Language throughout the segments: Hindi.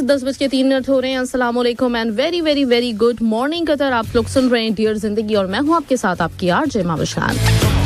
10:03 हो रहे हैं। अस्सलाम वालेकुम and very very very good morning Qatar. आप लोग सुन रहे हैं डियर जिंदगी और मैं हूं आपके साथ आपकी आरजे मावशान।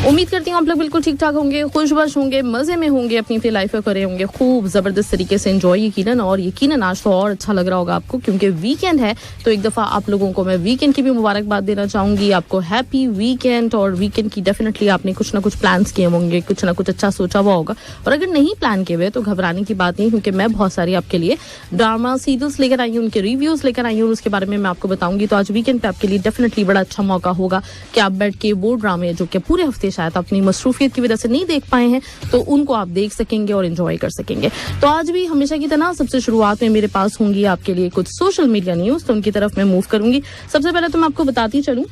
उम्मीद करती हूँ आप लोग बिल्कुल ठीक ठाक होंगे, खुशबश होंगे, मजे में होंगे, अपनी अपनी लाइफ में करे होंगे, खूब जबरदस्त तरीके से एंजॉय यकीनन आज तो और अच्छा लग रहा होगा आपको क्योंकि वीकेंड है। तो एक दफा आप लोगों को मैं वीकेंड की भी मुबारकबाद देना चाहूंगी। आपको हैप्पी वीकेंड। और वीकेंड की डेफिनेटली आपने कुछ ना कुछ प्लान्स किए होंगे, कुछ ना कुछ अच्छा सोचा हुआ होगा। और अगर नहीं प्लान किए हुए तो घबराने की बात नहीं, क्योंकि मैं बहुत सारी आपके लिए ड्रामा सीरियल्स लेकर आई हूँ, उनके रिव्यूज लेकर आई हूँ, उसके बारे में मैं आपको बताऊंगी। तो आज वीकेंड पे आपके लिए डेफिनेटली बड़ा अच्छा मौका होगा कि आप बैठ के वो ड्रामे जो कि पूरे हफ्ते शायद अपनी मसरूफियत की वजह से नहीं देख पाए हैं तो उनको आप देख सकेंगे और एंजॉय कर सकेंगे। तो आज भी हमेशा की तरह सबसे शुरुआत में मेरे पास होंगी आपके लिए कुछ सोशल मीडिया न्यूज, तो उनकी तरफ मैं मूव करूंगी। सबसे पहले तो मैं आपको बताती चलूं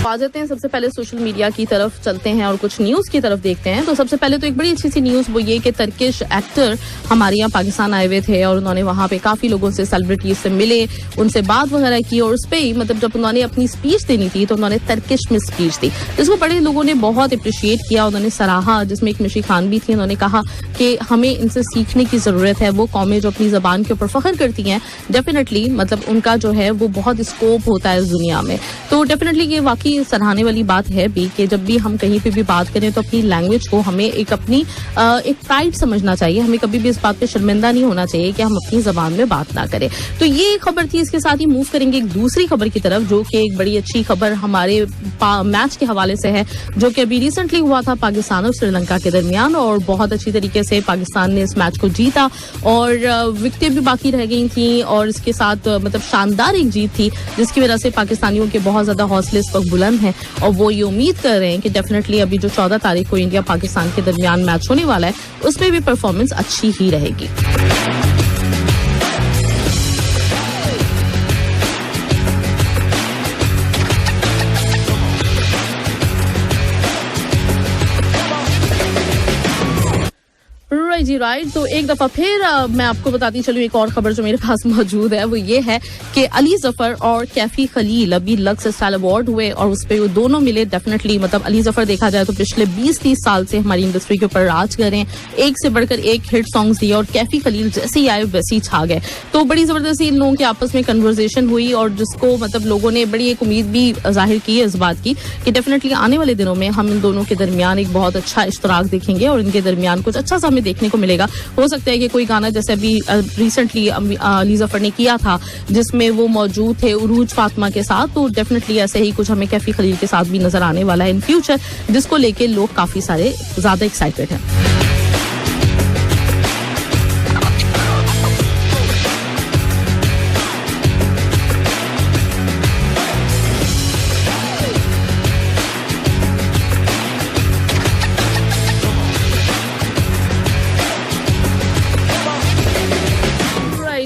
आ जाते हैं। सबसे पहले सोशल मीडिया की तरफ चलते हैं और कुछ न्यूज की तरफ देखते हैं। तो सबसे पहले तो एक बड़ी अच्छी सी न्यूज वो ये कि टर्किश एक्टर हमारे यहाँ पाकिस्तान आए हुए थे और उन्होंने वहां पे काफी लोगों से, सेलिब्रिटीज से मिले, उनसे बात वगैरह की और उस पे ही मतलब जब उन्होंने अपनी स्पीच देनी थी तो उन्होंने टर्किश में स्पीच दी, जिसको बड़े लोगों ने बहुत अप्रिशिएट किया, उन्होंने सराहा। जिसमें एक मिशी खान भी थी, उन्होंने कहा कि हमें इनसे सीखने की जरूरत है। वो कौमें जो अपनी जबान के ऊपर फख्र करती हैं, डेफिनेटली मतलब उनका जो है वो बहुत स्कोप होता है इस दुनिया में। तो डेफिनेटली ये वाकई सराहने वाली बात है भी कि जब भी हम कहीं पे भी बात करें तो अपनी लैंग्वेज को हमें एक अपनी एक प्राइड समझना चाहिए। हमें कभी भी इस बात पे शर्मिंदा नहीं होना चाहिए कि हम अपनी जबान में बात ना करें। तो ये खबर थी। इसके साथ ही मूव करेंगे एक दूसरी खबर की तरफ, जो कि एक बड़ी अच्छी खबर हमारे मैच के हवाले से है, जो कि अभी रिसेंटली हुआ था पाकिस्तान और श्रीलंका के दरमियान। और बहुत अच्छी तरीके से पाकिस्तान ने इस मैच को जीता और विकेटें भी बाकी रह गई थी और इसके साथ मतलब शानदार एक जीत थी, जिसकी वजह से पाकिस्तानियों के बहुत ज्यादा हौसले इस वक्त बुलंद हैं और वो ये उम्मीद कर रहे हैं कि डेफिनेटली अभी जो 14 तारीख को इंडिया पाकिस्तान के दरमियान मैच होने वाला है उसमें भी परफॉर्मेंस अच्छी ही रहेगी। जी राइट। तो एक दफा फिर मैं आपको बताती चलूं एक और खबर जो मेरे पास मौजूद है, वो ये है कि अली जफर और कैफी खलील अभी लक्स स्टाइल अवार्ड हुए और उस पे वो दोनों मिले। डेफिनेटली मतलब अली जफर देखा जाए तो पिछले 20-30 साल से हमारी इंडस्ट्री के ऊपर राज कर रहे हैं, एक से बढ़कर एक हिट सॉन्ग्स दिए और कैफी खलील जैसे ही आए वैसे ही छा गए। तो बड़ी जबरदस्ती इन लोगों की आपस में कन्वर्सेशन हुई और जिसको मतलब लोगों ने बड़ी एक उम्मीद भी जाहिर की है इस बात की कि डेफिनेटली आने वाले दिनों में हम इन दोनों के दरमियान एक बहुत अच्छा इश्तराक देखेंगे और इनके दरमियान कुछ अच्छा सा हमें देखने को मिलेगा। हो सकता है कि कोई गाना जैसे अभी रिसेंटली अली जफर ने किया था जिसमें वो मौजूद थे उरूज फातिमा के साथ, तो डेफिनेटली ऐसे ही कुछ हमें कैफी खलील के साथ भी नजर आने वाला है इन फ्यूचर, जिसको लेके लोग काफी सारे ज्यादा एक्साइटेड हैं।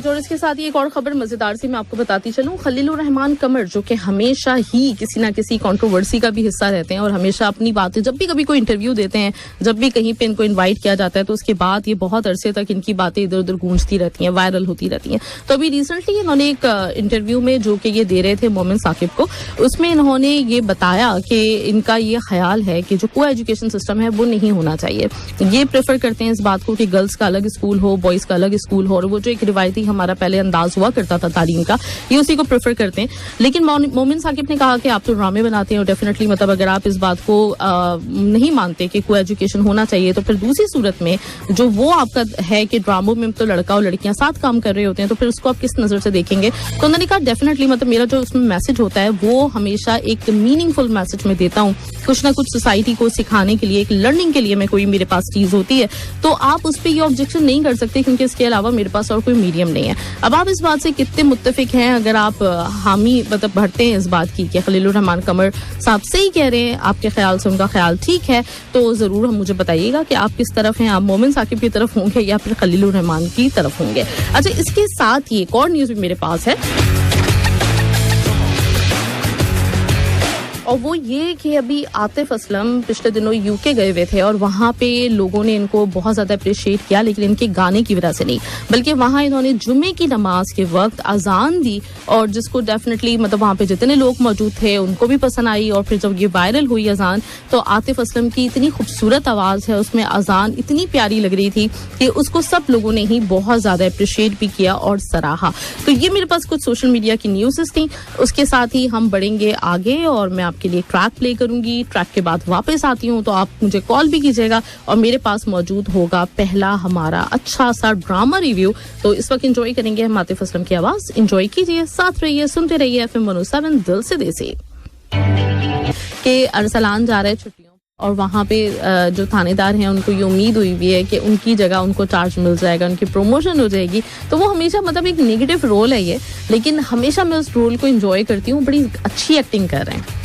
और इसके साथ ही एक और खबर मजेदार सी मैं आपको बताती चलूं। खलीलुर रहमान कमर जो कि हमेशा ही किसी ना किसी कंट्रोवर्सी का भी हिस्सा रहते हैं और हमेशा अपनी बातें जब भी कभी कोई इंटरव्यू देते हैं, जब भी कहीं पे इनको इनवाइट किया जाता है तो उसके बाद ये बहुत अरसे तक इनकी बातें इधर उधर गूंजती रहती हैं, वायरल होती रहती हैं। तो अभी रिसेंटली इन्होंने एक इंटरव्यू में जो कि ये दे रहे थे मोमिन साकिब को, उसमें इन्होंने ये बताया कि इनका ये ख्याल है कि जो को एजुकेशन सिस्टम है वो नहीं होना चाहिए। ये प्रेफर करते हैं इस बात को कि गर्ल्स का अलग स्कूल हो, बॉयज का अलग स्कूल हो, और वो जो एक रिवायती हमारा पहले अंदाज हुआ करता था तालीम का, ये उसी को प्रेफर करते हैं। लेकिन मोमिन साकिब ने कहा कि आप तो ड्रामे बनाते हैं और डेफिनेटली मतलब अगर आप इस बात को नहीं मानते कि को एजुकेशन होना चाहिए तो फिर दूसरी सूरत में जो वो आपका है कि ड्रामों में तो लड़का और लड़कियां साथ काम कर रहे होते हैं तो फिर उसको आप किस नजर से देखेंगे। तो उन्होंने कहा डेफिनेटली मतलब मेरा जो उसमें मैसेज होता है वो हमेशा एक मीनिंगफुल मैसेज में देता हूँ, कुछ ना कुछ सोसाइटी को सिखाने के लिए, एक लर्निंग के लिए मैं कोई मेरे पास चीज होती है तो आप उस पर ये ऑब्जेक्शन नहीं कर सकते क्योंकि इसके अलावा मेरे पास और कोई मीडियम नहीं है। अब आप इस बात से कितने मुत्तफिक हैं, अगर आप हामी मतलब भरते हैं इस बात की कि खलीलुर रहमान कमर साहब सही कह रहे हैं, आपके ख्याल से उनका ख्याल ठीक है, तो जरूर हम मुझे बताइएगा कि आप किस तरफ हैं, आप मोमिन साकिब की तरफ होंगे या फिर खलीलुर रहमान की तरफ होंगे। अच्छा, इसके साथ ही एक और न्यूज भी मेरे पास है और वो ये कि अभी आतिफ असलम पिछले दिनों यूके गए हुए थे और वहाँ पे लोगों ने इनको बहुत ज़्यादा अप्रिशिएट किया, लेकिन इनके गाने की वजह से नहीं, बल्कि वहाँ इन्होंने जुम्मे की नमाज के वक्त अजान दी और जिसको डेफिनेटली मतलब वहाँ पे जितने लोग मौजूद थे उनको भी पसंद आई। और फिर जब ये वायरल हुई अजान तो आतिफ असलम की इतनी खूबसूरत आवाज़ है, उसमें अजान इतनी प्यारी लग रही थी कि उसको सब लोगों ने ही बहुत ज़्यादा अप्रिशिएट भी किया और सराहा। तो ये मेरे पास कुछ सोशल मीडिया की न्यूज़ थी। उसके साथ ही हम बढ़ेंगे आगे और मैं आपके लिए ट्रैक प्ले करूंगी। ट्रैक के बाद वापस आती हूँ तो आप मुझे कॉल भी कीजिएगा और मेरे पास मौजूद होगा पहला हमारा अच्छा सा ड्रामा रिव्यू। तो इस वक्त एंजॉय करेंगे हम आतिफ असलम की आवाज। एंजॉय कीजिए, साथ रहिए, सुनते रहिए FM 107 दिल से देसी। के अरसलान जा रहे छुट्टियों और वहाँ पे जो थानेदार हैं उनको ये उम्मीद हुई हुई है कि उनकी जगह उनको चार्ज मिल जाएगा, उनकी प्रमोशन हो जाएगी। तो वो हमेशा मतलब एक नेगेटिव रोल है ये, लेकिन हमेशा मैं उस रोल को एंजॉय करती हूँ। बड़ी अच्छी एक्टिंग कर रहे हैं।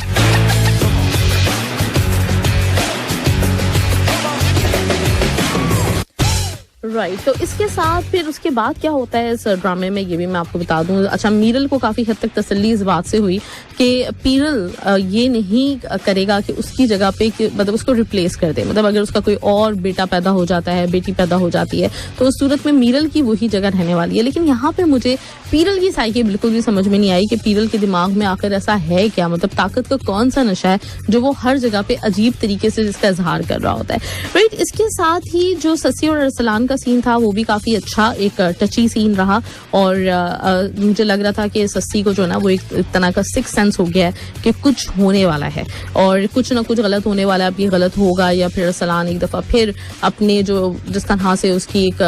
राइट, तो इसके साथ फिर उसके बाद क्या होता है इस ड्रामे में, ये भी मैं आपको बता दूं। अच्छा, मीरल को काफ़ी हद तक तसल्ली इस बात से हुई कि पीरल ये नहीं करेगा कि उसकी जगह पे मतलब उसको रिप्लेस कर दे। मतलब अगर उसका कोई और बेटा पैदा हो जाता है, बेटी पैदा हो जाती है, तो उस सूरत में मीरल की वही जगह रहने वाली है। लेकिन यहाँ पे मुझे पीरल की साइकी बिल्कुल भी समझ में नहीं आई कि पीरल के दिमाग में आकर ऐसा है क्या, मतलब ताकत का कौन सा नशा है जो वो हर जगह पे अजीब तरीके से जिसका इजहार कर रहा होता है। राइट, इसके साथ ही जो सस्सी और अरसलान का सीन था वो भी काफी अच्छा एक टची सीन रहा और मुझे लग रहा था कि सस्सी को जो ना वो एक तरह का सिक्स सेंस हो गया है कि कुछ होने वाला है और कुछ ना कुछ गलत होने वाला है। अब ये गलत होगा या फिर अरसलान एक दफा फिर अपने जो जिस तरह से उसकी एक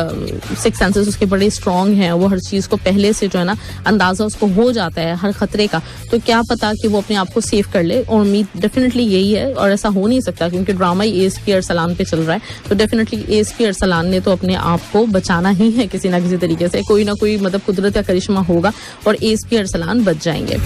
सिक्स सेंसेस उसके बड़े स्ट्रांग हैं, वो हर चीज को पहले से जो है ना अंदाजा उसको हो जाता है हर खतरे का, तो क्या पता कि वो अपने आप को सेव कर ले। और उम्मीद डेफिनेटली यही है और ऐसा हो नहीं सकता क्योंकि ड्रामा ही एएसपी अरसलान पे चल रहा है, तो डेफिनेटली एएसपी अरसलान ने तो अपने आप को बचाना ही है किसी ना किसी तरीके से। कोई ना कोई मतलब कुदरत का करिश्मा होगा और एएसपी अरसलान बच जाएंगे।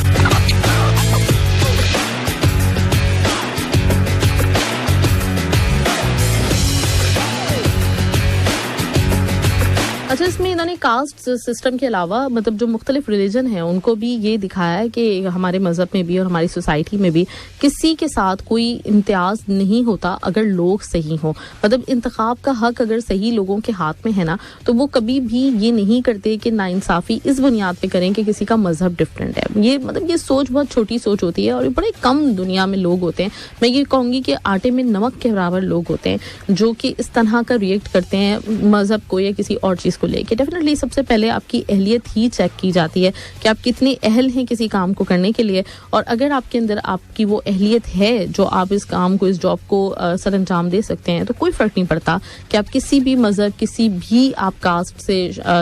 अच्छा, इसमें इन्होंने कास्ट सिस्टम के अलावा मतलब जो मुख्तलिफ रिलीजन है उनको भी ये दिखाया है कि हमारे मजहब में भी और हमारी सोसाइटी में भी किसी के साथ कोई इम्तियाज नहीं होता अगर लोग सही हों। मतलब इंतखाब का हक अगर सही लोगों के हाथ में है ना, तो वो कभी भी ये नहीं करते कि नाइंसाफ़ी इस बुनियाद पे करें कि किसी का मजहब डिफरेंट है। ये मतलब ये सोच बहुत छोटी सोच होती है और बड़े कम दुनिया में लोग होते हैं। मैं ये कहूँगी कि आटे में नमक के बराबर लोग होते हैं जो कि इस तरह का रिएक्ट करते हैं मजहब को या किसी और चीज़ को लेके। डेफिनेटली सबसे पहले आपकी अहलियत ही चेक की जाती है कि आप कितने अहल हैं किसी काम को करने के लिए, और अगर आपके अंदर आपकी वो अहलियत है जो आप इस काम को, इस जॉब को सर अंजाम दे सकते हैं, तो कोई फ़र्क नहीं पड़ता कि आप किसी भी मज़हब, किसी भी आप कास्ट से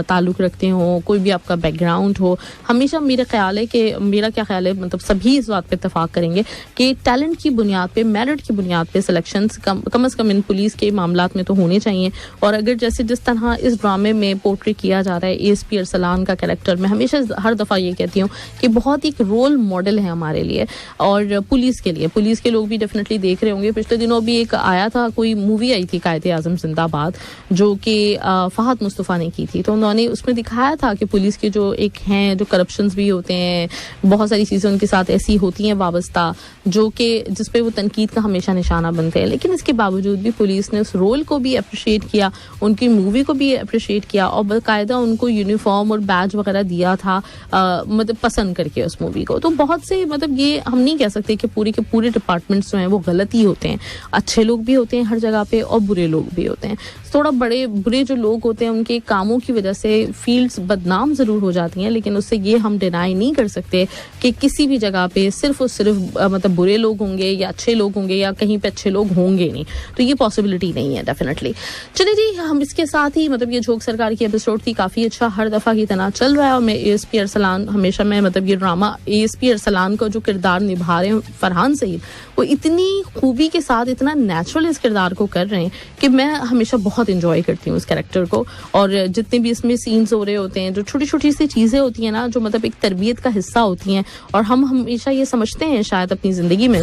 ताल्लुक़ रखते हो, कोई भी आपका बैकग्राउंड हो। हमेशा मेरा ख्याल है कि मतलब सभी इस बात पर इत्तेफाक करेंगे कि टैलेंट की बुनियाद पर, मेरिट की बुनियाद पर सिलेक्शन कम अज़ कम इन पुलिस के मामलात में तो होने चाहिए। और अगर जैसे जिस तरह इस ड्रामे में पोर्ट्रे किया जा रहा है एएसपी अरसलान का कैरेक्टर, मैं हमेशा हर दफ़ा ये कहती हूँ कि बहुत एक रोल मॉडल है हमारे लिए और पुलिस के लिए। पुलिस के लोग भी डेफिनेटली देख रहे होंगे। पिछले दिनों भी एक आया था, कोई मूवी आई थी कायदे-ए-आज़म जिंदाबाद, जो कि फहद मुस्तफ़ा ने की थी। तो उन्होंने उसमें दिखाया था कि पुलिस के जो एक हैं, जो करप्शंस भी होते हैं, बहुत सारी चीज़ें उनके साथ ऐसी होती हैं वाबस्ता, जो कि जिस पे वो तनकीद का हमेशा निशाना बनते हैं। लेकिन इसके बावजूद भी पुलिस ने उस रोल को भी अप्रिशिएट किया, उनकी मूवी को भी अप्रिशिएट किया और बाकायदा उनको यूनिफॉर्म और बैज वगैरह दिया था, मतलब पसंद करके उस मूवी को। तो बहुत से मतलब ये हम नहीं कह सकते कि पूरे के पूरे डिपार्टमेंट्स जो हैं वो गलत ही होते हैं। अच्छे लोग भी होते हैं हर जगह पे और बुरे लोग भी होते हैं। थोड़ा बड़े बुरे जो लोग होते हैं उनके कामों की वजह से फील्ड्स बदनाम ज़रूर हो जाती हैं, लेकिन उससे ये हम डिनाई नहीं कर सकते कि किसी भी जगह पे सिर्फ और सिर्फ मतलब बुरे लोग होंगे या अच्छे लोग होंगे या कहीं पे अच्छे लोग होंगे नहीं। तो ये पॉसिबिलिटी नहीं है डेफिनेटली। चलिए जी, हम इसके साथ ही मतलब ये झोंक सरकार की एपिसोड थी, काफ़ी अच्छा हर दफ़ा की तरह चल रहा है। और मैं एएसपी अरसलान हमेशा मैं मतलब ये ड्रामा एएसपी अरसलान का जो किरदार निभा रहे हैं फरहान सईद, वो इतनी खूबी के साथ इतना नेचुरल इस किरदार को कर रहे हैं कि मैं हमेशा बहुत इंजॉय करती हूँ उस कैरेक्टर को। और जितने भी इसमें सीन्स हो रहे होते हैं, जो छोटी छोटी सी चीज़ें होती हैं ना, जो मतलब एक तरबियत का हिस्सा होती हैं और हम हमेशा ये समझते हैं शायद अपनी ज़िंदगी में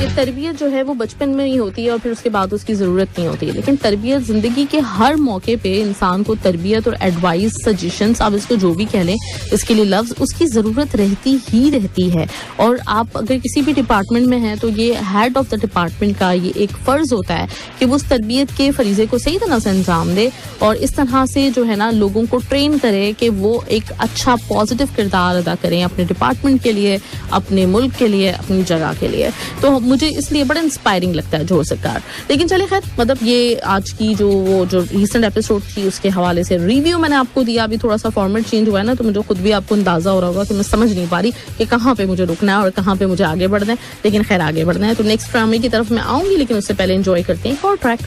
कि तरबियत जो है वो बचपन में ही होती है और फिर उसके बाद उसकी ज़रूरत नहीं होती है, लेकिन तरबियत ज़िंदगी के हर मौके पे इंसान को तरबियत और एडवाइस, सजेशंस, आप इसको जो भी कह लें, इसके लिए लफ्ज़, उसकी ज़रूरत रहती ही रहती है। और आप अगर किसी भी डिपार्टमेंट में हैं तो ये हेड ऑफ द डिपार्टमेंट का ये एक फ़र्ज़ होता है कि वो उस तरबियत के फरीज़े को सही तरह से अंजाम दे और इस तरह से जो है ना लोगों को ट्रेन करे कि वो एक अच्छा पॉजिटिव किरदार अदा करें अपने डिपार्टमेंट के लिए, अपने मुल्क के लिए, अपनी जगह के लिए। तो मुझे इसलिए बड़ा इंस्पायरिंग लगता है जोहर सरकार। लेकिन चलिए खैर, मतलब ये आज की जो रिसेंट एपिसोड थी उसके हवाले से रिव्यू मैंने आपको दिया। अभी थोड़ा सा फॉर्मेट चेंज हुआ है ना, तो मुझे खुद भी आपको अंदाजा हो रहा होगा कि मैं समझ नहीं पा रही कि कहाँ पे मुझे रुकना है और कहाँ पे मुझे आगे बढ़ना है। लेकिन खैर आगे बढ़ना है तो नेक्स्ट ड्रामे की तरफ मैं आऊंगी, लेकिन उससे पहले एंजॉय करते हैं एक और ट्रैक।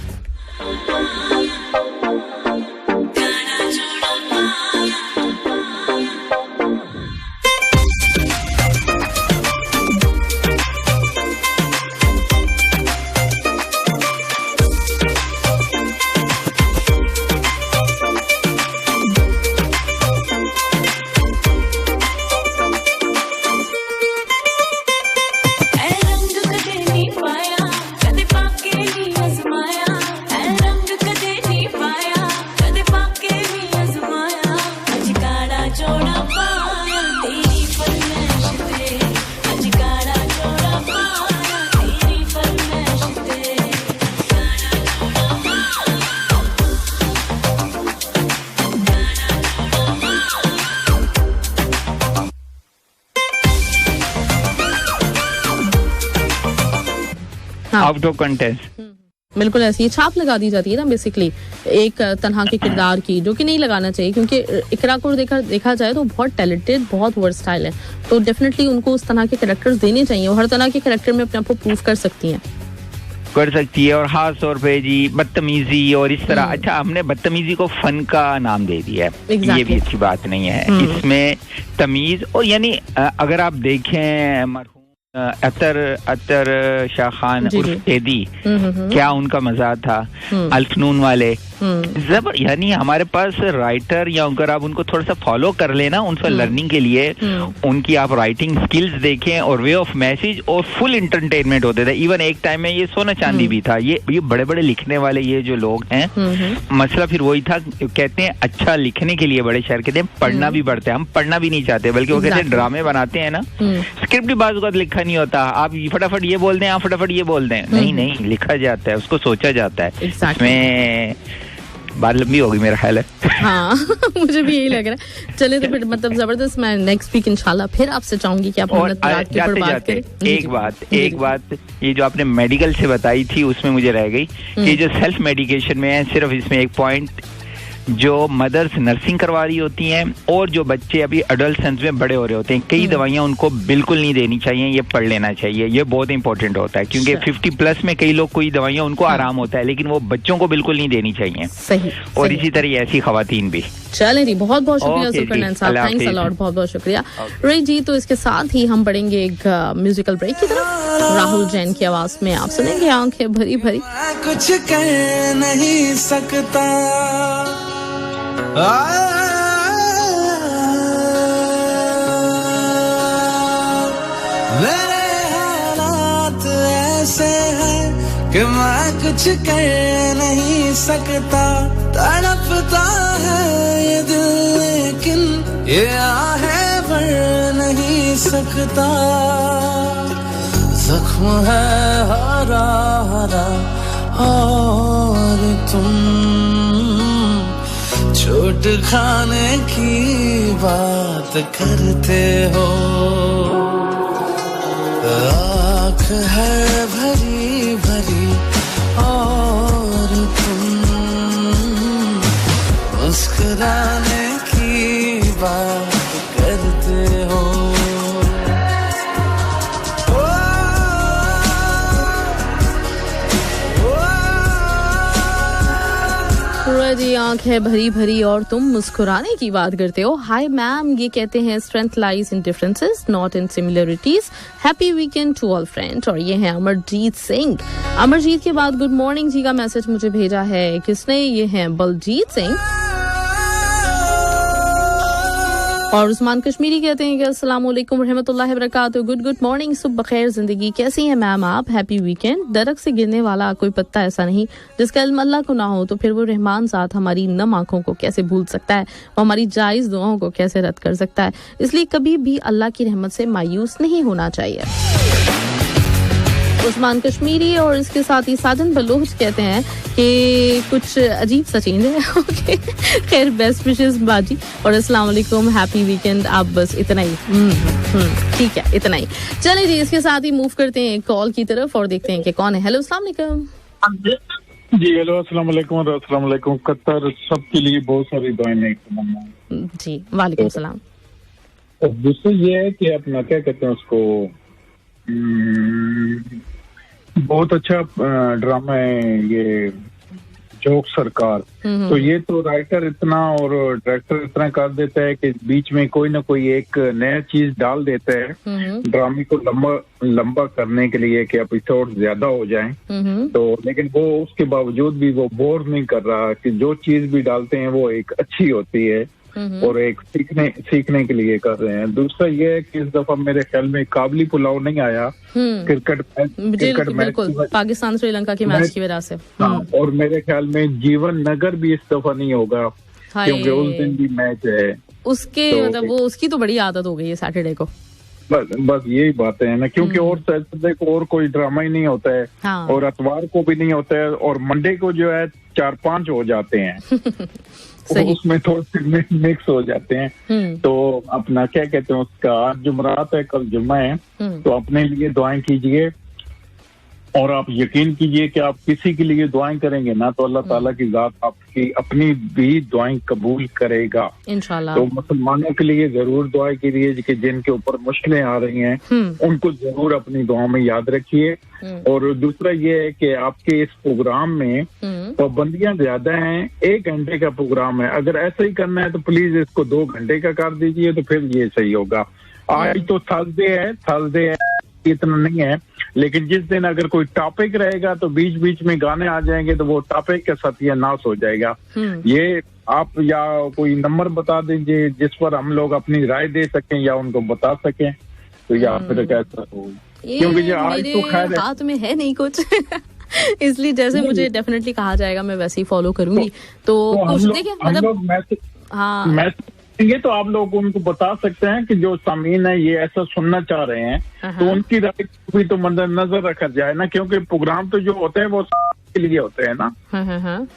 आउट ऑफ कंटेस्ट बिल्कुल ऐसी छाप लगा दी जाती है ना बेसिकली एक तन्हा के किरदार की, जो कि नहीं लगाना चाहिए क्योंकि इकरा को देखा जाए तो बहुत टैलेंटेड, बहुत वर्सटाइल है, तो डेफिनेटली उनको उस तरह के कैरेक्टर्स देने चाहिए और हर तरह के कैरेक्टर में अपने आप को प्रूव कर सकती हैं और खास तौर पे जी बदतमीजी और इस तरह। अच्छा, हमने बदतमीजी को फन का नाम दे दिया है, ये भी अच्छी बात नहीं है। इसमें तमीज और यानी अगर आप देखें अतर शाह खान उर्फ एदी, क्या उनका मजा था, अल्फनून वाले जबर, यानी हमारे पास राइटर या अगर आप उनको थोड़ा सा फॉलो कर लेना उनसे लर्निंग के लिए, उनकी आप राइटिंग स्किल्स देखें और वे ऑफ मैसेज और फुल एंटरटेनमेंट होते थे। इवन एक टाइम में ये सोना चांदी भी था। ये बड़े बड़े लिखने वाले ये जो लोग हैं, मसला फिर वही था, कहते हैं अच्छा लिखने के लिए बड़े शायर कहते हैं पढ़ना भी पड़ता है, हम पढ़ना भी नहीं चाहते, बल्कि वो कहते हैं ड्रामे बनाते हैं ना, स्क्रिप्ट भी बाज़ वक़्त लिखा नहीं होता, आप फटाफट ये बोल दें, आप फटाफट ये बोल दें, नहीं लिखा जाता है, उसको सोचा जाता है। इसमें बात लंबी होगी मेरा ख्याल है। हाँ मुझे भी यही लग रहा है। चले तो फिर मतलब जबरदस्त, मैं नेक्स्ट वीक इंशाल्लाह फिर आपसे चाहूंगी कि आप एक बात ये जो आपने मेडिकल से बताई थी उसमें मुझे रह गई कि जो सेल्फ मेडिकेशन में है, सिर्फ इसमें एक पॉइंट, जो मदर्स नर्सिंग करवा रही होती हैं और जो बच्चे अभी अडल्ट में बड़े हो रहे होते हैं, कई दवाइयां उनको बिल्कुल नहीं देनी चाहिए, ये पढ़ लेना चाहिए, ये बहुत इंपॉर्टेंट होता है क्योंकि 50+ में कई लोग कोई दवाइयां उनको आराम होता है, लेकिन वो बच्चों को बिल्कुल नहीं देनी चाहिए। सही, और इसी तरह ऐसी खवातीन भी। चले जी, बहुत बहुत शुक्रिया सुकरनैन साहब, थैंक्स अ लॉट, बहुत बहुत शुक्रिया रही जी। तो इसके साथ ही हम बढ़ेंगे एक म्यूजिकल ब्रेक की तरफ। राहुल जैन की आवाज में आप सुनेंगे आंखें भरी भरी। कुछ कह नहीं सकता मेरे हालात ऐसे हैं कि मैं कुछ कह नहीं सकता, तड़पता है ये दिल लेकिन ये आहें भर नहीं सकता, जख्म है हरा हरा और तुम चोट खाने की बात करते हो, आँख है भरी भरी और तुम मुस्कुराने की बात करते हो। जी, आंख है भरी भरी और तुम मुस्कुराने की बात करते हो। हाय मैम, ये कहते हैं strength lies in differences not in similarities, happy weekend to all friends. और ये है अमरजीत सिंह। अमरजीत के बाद गुड मॉर्निंग जी का मैसेज मुझे भेजा है किसने, ये है बलजीत सिंह। और उस्मान कश्मीरी कहते हैं कि अस्सलाम वालेकुम रहमतुल्लाहि व बरकातहू, गुड मॉर्निंग, सुबह बखैर जिंदगी, कैसी हैं मैम आप, हैप्पी वीकेंड। दरख्त से गिरने वाला कोई पत्ता ऐसा नहीं जिसका इल्म अल्लाह को ना हो, तो फिर वो रहमान ज़ात हमारी नम आंखों को कैसे भूल सकता है, वो हमारी जायज़ दुआओं को कैसे रद्द कर सकता है। इसलिए कभी भी अल्लाह की रहमत से मायूस नहीं होना चाहिए। उस्मान कश्मीरी और इसके साथ ही साजन बलोच कहते हैं कि कुछ अजीब सा चेंज है। ओके, खैर, बेस्ट विशेस बाजी और अस्सलाम वालेकुम, हैप्पी वीकेंड। आप बस इतना ही, ठीक है, इतना ही। चलिए जी, इसके साथ ही मूव करते हैं कॉल की तरफ और देखते हैं कि कौन है। हेलो, अस्सलाम वालेकुम। जी हेलो, अस्सलाम वालेकुम और अस्सलाम वालेकुम। कतर सबके लिए बहुत सारी दुआएं नहीं जी, वालेकुम सलाम। दूसरा ये है कि अपना क्या कहते हैं उसको, बहुत अच्छा ड्रामा है ये जोक सरकार। तो ये तो राइटर इतना और डायरेक्टर इतना कर देता है कि बीच में कोई ना कोई एक नया चीज डाल देता है ड्रामे को लंबा करने के लिए कि एपिसोड ज्यादा हो जाएं। तो लेकिन वो उसके बावजूद भी वो बोर नहीं कर रहा कि जो चीज भी डालते हैं वो एक अच्छी होती है और एक सीखने के लिए कर रहे हैं। दूसरा ये है कि इस दफा मेरे ख्याल में काबली पुलाव नहीं आया क्रिकेट मैच, पाकिस्तान श्रीलंका के मैच की वजह से। हाँ, और मेरे ख्याल में जीवन नगर भी इस दफा नहीं होगा क्योंकि उस दिन भी मैच है उसके, मतलब वो उसकी तो बड़ी आदत हो गई है सैटरडे को। बस यही बातें है ना, क्योंकि और सैटरडे को और कोई ड्रामा ही नहीं होता है। हाँ। और इतवार को भी नहीं होता है और मंडे को जो है 4-5 हो जाते हैं। उसमें थोड़े मिक्स हो जाते हैं। तो अपना क्या कहते हैं उसका, आज जुमरात है, कल जुम्मा है, तो अपने लिए दुआएं कीजिए और आप यकीन कीजिए कि आप किसी के लिए दुआएं करेंगे ना तो अल्लाह ताला की जात आपकी अपनी भी दुआएं कबूल करेगा इंशाल्लाह। तो मुसलमानों के लिए जरूर दुआ कीजिए कि जिनके ऊपर मुश्किलें आ रही हैं उनको जरूर अपनी दुआ में याद रखिए। और दूसरा ये है कि आपके इस प्रोग्राम में पाबंदियां ज्यादा हैं, 1 घंटे का प्रोग्राम है, अगर ऐसा ही करना है तो प्लीज इसको 2 घंटे का कर दीजिए तो फिर ये सही होगा। आज तो थर्सडे है, इतना नहीं है, लेकिन जिस दिन अगर कोई टॉपिक रहेगा तो बीच बीच में गाने आ जाएंगे तो वो टॉपिक के सत्यानाश हो जाएगा। ये आप या कोई नंबर बता दीजिए जिस पर हम लोग अपनी राय दे सकें या उनको बता सकें, तो या फिर कैसा हो, क्योंकि ये आज तो खैर हाथ में है नहीं कुछ इसलिए जैसे मुझे डेफिनेटली कहा जाएगा मैं वैसे ही फॉलो करूंगी। तो कुछ देखिए, मतलब हाँ, ये तो आप लोग उनको बता सकते हैं कि जो सामीन है ये ऐसा सुनना चाह रहे हैं तो उनकी राय भी तो नजर रखा जाए ना, क्योंकि प्रोग्राम तो जो होते हैं वो के लिए होते हैं ना।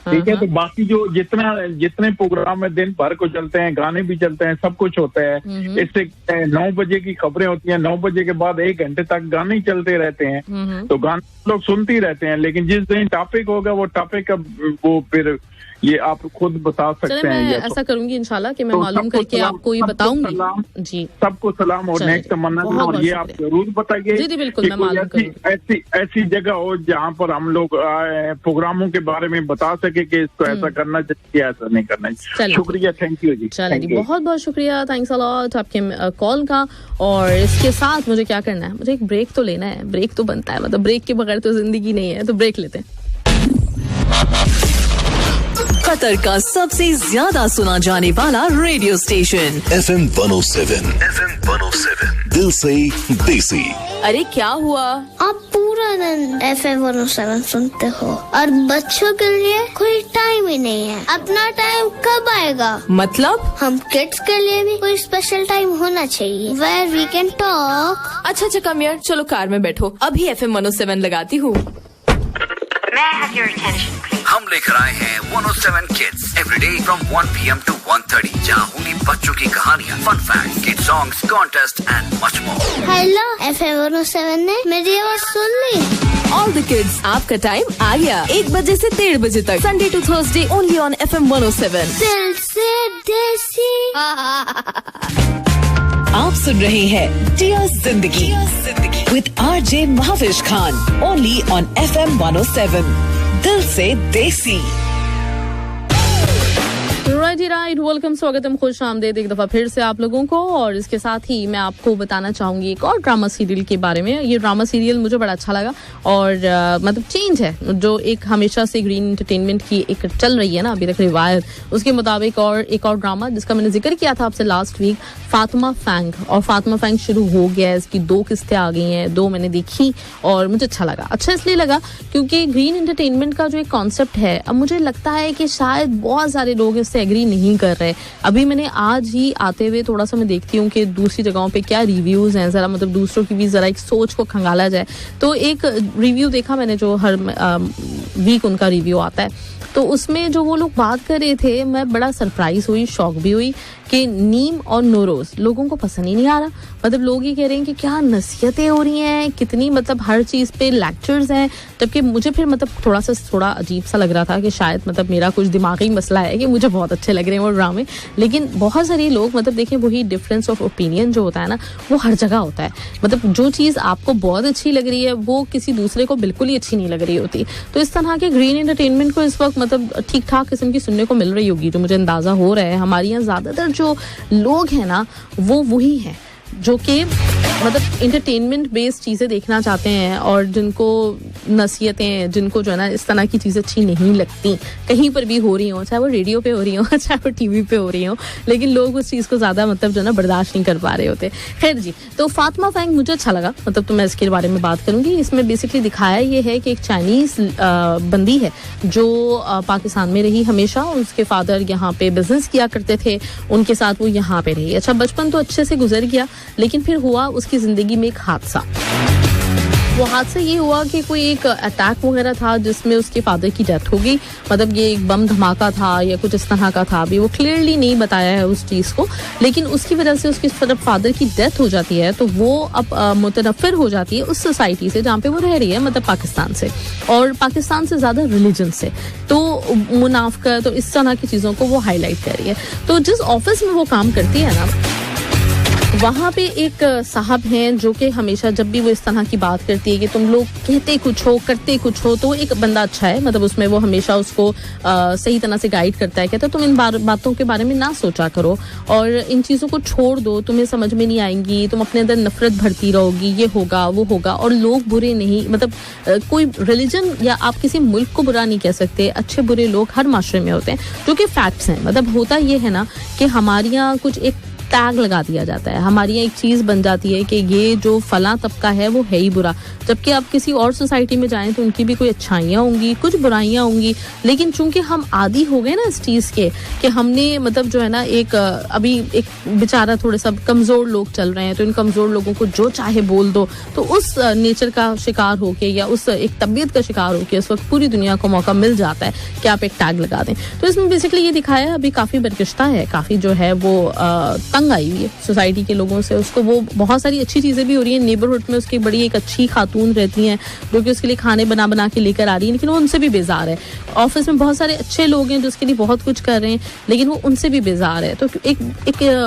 ठीक है, तो बाकी जो जितने प्रोग्राम है दिन भर को चलते हैं, गाने भी चलते हैं, सब कुछ होता है। इससे 9 बजे की खबरें होती हैं, 9 बजे के बाद 1 घंटे तक गाने ही चलते रहते हैं, तो गाने लोग सुनते ही रहते हैं। लेकिन जिस दिन टॉपिक होगा वो टॉपिक का वो फिर ये आप खुद बता सकते हैं। मैं ऐसा करूंगी इंशाल्लाह कि मैं मालूम करके आपको ये बताऊंगी। जी, सबको सलाम और नेक तमन्ना, और ये आप जरूर बताइए। जी बिल्कुल, मैं मालूम करूंगी। ऐसी जगह हो जहाँ पर हम लोग प्रोग्रामों के बारे में बता सके कि इसको ऐसा करना चाहिए, ऐसा नहीं करना चाहिए। शुक्रिया, थैंक यू जी। चलिए जी, बहुत बहुत शुक्रिया, थैंक्स अ लॉट आपके कॉल का। और इसके साथ मुझे क्या करना है, मुझे एक ब्रेक तो लेना है, ब्रेक तो बनता है, मतलब ब्रेक के बगैर तो जिंदगी नहीं है, तो ब्रेक लेते हैं। कतर का सबसे ज्यादा सुना जाने वाला रेडियो स्टेशन FM 107 दिल से देसी। अरे क्या हुआ? आप पूरा दिन FM 107 सुनते हो और बच्चों के लिए कोई टाइम ही नहीं है। अपना टाइम कब आएगा? मतलब हम किड्स के लिए भी कोई स्पेशल टाइम होना चाहिए where we can talk। अच्छा कम यार, चलो कार में बैठो, अभी FM 107 लगाती हूँ। हम लेकर आए हैं 107 Kids every day from 1 PM to 1:30, जहाँ होंगी बच्चों की कहानियाँ, fun fact, kid songs, contest and much more. Hello, FM 107 ने मेरी आवाज सुन ली। ऑल द किड्स, आपका टाइम आ गया, 1 बजे से 1:30 बजे तक, Sunday to Thursday only on FM 107 दिल से देसी। आप सुन रहे हैं dear Zindagi with RJ Mahvish Khan only on FM 107 दिल से देसी। राइट, वेलकम, स्वागतम, खुश आमदेद एक दफा फिर से आप लोगों को। और इसके साथ ही मैं आपको बताना चाहूंगी एक और ड्रामा सीरियल के बारे में। ये ड्रामा सीरियल मुझे बड़ा अच्छा लगा और मतलब चेंज है जो एक हमेशा से ग्रीन एंटरटेनमेंट की एक चल रही है ना अभी तक रिवायत, उसके मुताबिक और एक और ड्रामा जिसका मैंने जिक्र किया था आपसे लास्ट वीक, फातिमा फैंग। और फातिमा फैंग शुरू हो गया है, इसकी 2 किस्तें आ गई हैं, 2 मैंने देखी और मुझे अच्छा लगा। अच्छा इसलिए लगा क्योंकि ग्रीन एंटरटेनमेंट का जो एक कॉन्सेप्ट है, अब मुझे लगता है कि शायद बहुत सारे लोग इससे एग्री नहीं कर रहे। अभी मैंने आज ही आते हुए थोड़ा सा मैं देखती हूँ कि दूसरी जगहों पे क्या रिव्यूज हैं, जरा मतलब दूसरों की भी जरा एक सोच को खंगाला जाए। तो एक रिव्यू देखा मैंने जो हर वीक उनका रिव्यू आता है, तो उसमें जो वो लोग बात कर रहे थे मैं बड़ा सरप्राइज हुई, शॉक भी हुई कि नीम और नोरोज लोगों को पसंद ही नहीं आ रहा। मतलब लोग ये कह रहे हैं कि क्या नसीहतें हो रही हैं, कितनी मतलब हर चीज़ पे लेक्चर्स हैं, जबकि मुझे फिर मतलब थोड़ा अजीब सा लग रहा था कि शायद मतलब मेरा कुछ दिमागी मसला है कि मुझे बहुत अच्छे लग रहे हैं वो ड्रामे। लेकिन बहुत सारे लोग मतलब देखिए वही डिफरेंस ऑफ ओपिनियन जो होता है ना वो हर जगह होता है। मतलब जो चीज़ आपको बहुत अच्छी लग रही है वो किसी दूसरे को बिल्कुल ही अच्छी नहीं लग रही होती। तो इस तरह के ग्रीन एंटरटेनमेंट को इस वक्त मतलब ठीक ठाक किस्म की सुनने को मिल रही होगी, जो मुझे अंदाज़ा हो रहा है। हमारे यहाँ ज़्यादातर जो लोग हैं ना वो वही हैं जो कि मतलब इंटरटेनमेंट बेस्ड चीज़ें देखना चाहते हैं और जिनको नसीहतें, जिनको जो है ना इस तरह की चीज़ें अच्छी नहीं लगती कहीं पर भी हो रही हो, चाहे वो रेडियो पे हो रही हो चाहे वो टीवी पे हो रही हो, लेकिन लोग उस चीज़ को ज़्यादा मतलब जो है ना बर्दाश्त नहीं कर पा रहे होते। खैर जी, तो फातिमा फैंग मुझे अच्छा लगा, मतलब तो मैं इसके बारे में बात करूँगी। इसमें बेसिकली दिखाया ये है कि एक चाइनीज़ बंदी है जो पाकिस्तान में रही हमेशा, उसके फादर यहाँ पे बिजनेस किया करते थे, उनके साथ वो यहाँ पे रही। अच्छा बचपन तो अच्छे से गुजर गया, लेकिन फिर हुआ उसकी जिंदगी में एक हादसा। वो हादसा ये हुआ कि कोई एक अटैक वगैरह था जिसमें उसके फादर की डेथ हो गई। मतलब ये एक बम धमाका था या कुछ इस तरह का था, अभी वो क्लियरली नहीं बताया है उस चीज़ को, लेकिन उसकी वजह से उसके फादर की डेथ हो जाती है। तो वो अब मुतनफ़िर हो जाती है उस सोसाइटी से जहाँ पे वो रह रही है, मतलब पाकिस्तान से, और पाकिस्तान से ज़्यादा रिलीजन से। तो मुनाफिकत तो इस तरह की चीज़ों को वो हाईलाइट कर रही है। तो जिस ऑफिस में वो काम करती है ना, वहाँ पे एक साहब हैं जो कि हमेशा जब भी वो इस तरह की बात करती है कि तुम लोग कहते कुछ हो करते कुछ हो, तो एक बंदा अच्छा है, मतलब उसमें वो हमेशा उसको सही तरह से गाइड करता है, कहता है तुम इन बातों के बारे में ना सोचा करो और इन चीज़ों को छोड़ दो, तुम्हें समझ में नहीं आएंगी, तुम अपने अंदर नफरत भरती रहोगी, ये होगा वो होगा। और लोग बुरे नहीं, मतलब कोई रिलीजन या आप किसी मुल्क को बुरा नहीं कह सकते, अच्छे बुरे लोग हर माशरे में होते हैं, जो कि फैक्ट्स हैं। मतलब होता ये है ना कि हमारे यहाँ कुछ एक टैग लगा दिया जाता है, हमारी यहाँ एक चीज़ बन जाती है कि ये जो फला तबका है वो है ही बुरा, जबकि आप किसी और सोसाइटी में जाएं तो उनकी भी कोई अच्छाइयाँ होंगी, कुछ बुराइयाँ होंगी। लेकिन चूंकि हम आदी हो गए ना इस चीज़ के कि हमने मतलब जो है ना एक अभी एक बेचारा थोड़े सब कमज़ोर लोग चल रहे हैं, तो इन कमज़ोर लोगों को जो चाहे बोल दो, तो उस नेचर का शिकार होके या उस एक तबीयत का शिकार होके उस वक्त पूरी दुनिया को मौका मिल जाता है कि आप एक टैग लगा दें। तो इसमें बेसिकली ये दिखाया है, अभी काफ़ी बरकश्ता है, काफ़ी जो है वो तंग आई हुई है सोसाइटी के लोगों से, उसको वो बहुत सारी अच्छी चीज़ें भी हो रही हैं। नेबरहुड में उसकी बड़ी एक अच्छी खातून रहती हैं जो कि उसके लिए खाने बना के लेकर आ रही है, लेकिन वो उनसे भी बेजार है। ऑफिस में बहुत सारे अच्छे लोग हैं जो उसके लिए बहुत कुछ कर रहे हैं, लेकिन वो उनसे भी बेजार है। तो एक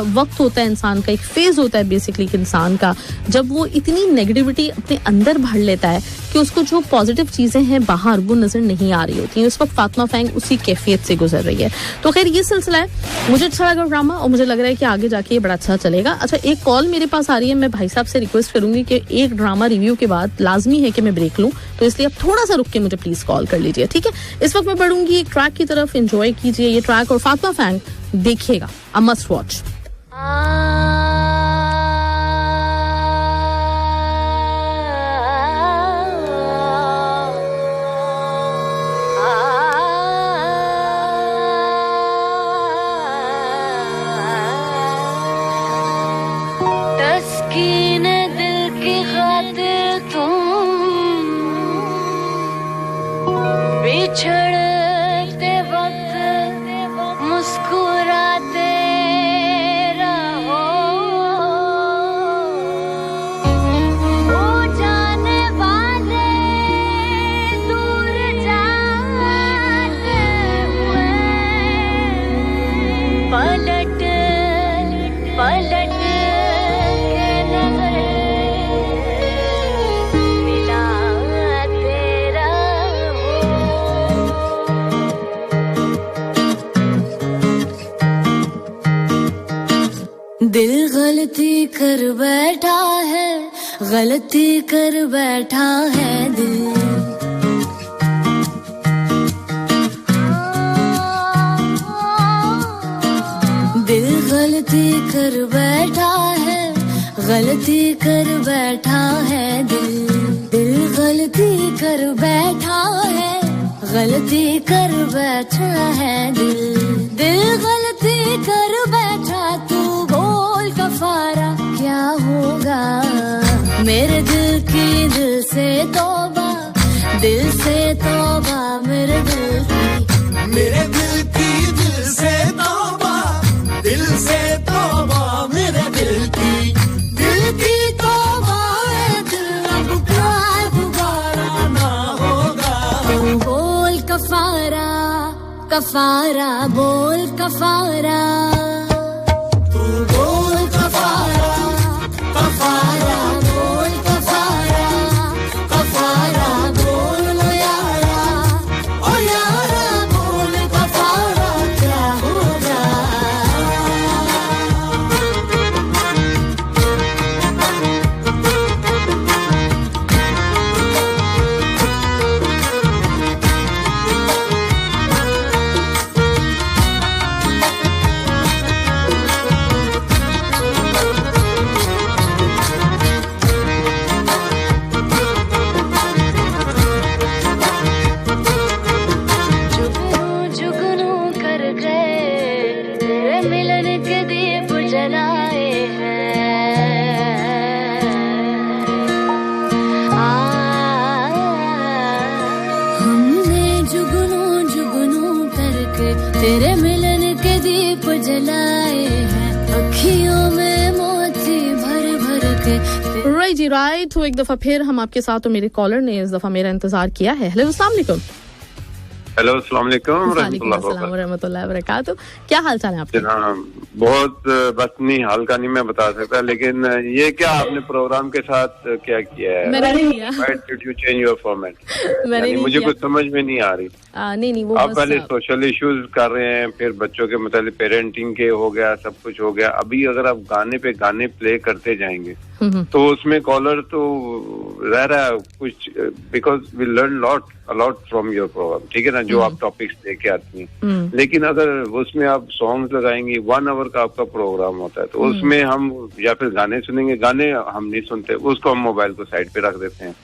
वक्त होता है इंसान का, एक फेज होता है बेसिकली इंसान का, जब वो इतनी नेगेटिविटी अपने अंदर भर लेता है कि उसको जो पॉजिटिव चीज़ें हैं बाहर वो नज़र नहीं आ रही होती हैं। उस वक्त फातिमा फैंग उसी कैफियत से गुजर रही है। तो खैर ये सिलसिला है, मुझे अच्छा लगा ड्रामा और मुझे लग रहा है कि आगे जाके ये बड़ा अच्छा चलेगा। अच्छा एक कॉल मेरे पास आ रही है, मैं भाई साहब से रिक्वेस्ट करूंगी कि एक ड्रामा रिव्यू के बाद लाजमी है कि मैं ब्रेक लूं, तो इसलिए आप थोड़ा सा रुक के मुझे प्लीज कॉल कर लीजिए, ठीक है। इस वक्त मैं बढ़ूंगी एक ट्रैक की तरफ, एंजॉय कीजिए ये ट्रैक और फातिमा फैंग देखिएगा, अ मस्ट वॉच। बिछड़ते वक्त मुस्कुराते रहो, वो जाने वाले दूर जाते हुए पलट पलट के नजर मिलाते रहो। गलती कर बैठा है, गलती कर बैठा है दिल। दिल गलती कर बैठा है, गलती कर बैठा है दिल। दिल गलती कर बैठा है, गलती कर बैठा है दिल। दिल गलती कर बैठा, तू बोल कफारा क्या होगा। मेरे दिल की दिल से तौबा, दिल से तौबा मेरे दिल की। मेरे दिल की दिल से तौबा, दिल से तौबा मेरे दिल की। दिल की तौबा है दिल, अब प्यार दोबारा ना होगा। तू बोल कफारा, कफारा बोल कफारा। तू बोल कफारा, कफारा बोल कफारा, कफारा बोल ओ यारा बोल कफारा क्या होगा। जुगनू कर गए, तेरे मिलन के दीप जलाए हैं। हमने जुगनू जुगनू करके तेरे मिलन के दीप जलाए हैं, अखियों में मोती भर भर के। राइट जी राइट। तो एक दफा फिर हम आपके साथ, तो मेरे कॉलर ने इस दफा मेरा इंतजार किया है। हेलो अस्सलाम वालेकुम। हेलो अस्सलाम वालेकुम रहमतुल्लाहि व बरकातहू। क्या हाल चाल है आपके? बहुत बस नहीं, हाल का नहीं मैं बता सकता, लेकिन ये क्या आपने प्रोग्राम के साथ क्या किया है? मैंने नहीं किया। Why did you change your format? मैंने मुझे कुछ समझ में नहीं आ रही। नहीं वो आप बस पहले सोशल इश्यूज कर रहे हैं, फिर बच्चों के मतलब पेरेंटिंग के हो गया, सब कुछ हो गया। अभी अगर आप गाने पे गाने प्ले करते जाएंगे तो उसमें कॉलर तो रह रहा है कुछ, because we learn a lot from your program, ठीक है ना, जो आप टॉपिक्स लेके आती हैं। लेकिन अगर उसमें आप सॉन्ग्स लगाएंगी, 1 आवर का आपका प्रोग्राम होता है, तो उसमें हम या फिर गाने सुनेंगे, गाने हम नहीं सुनते, उसको हम मोबाइल को साइड पे रख देते हैं।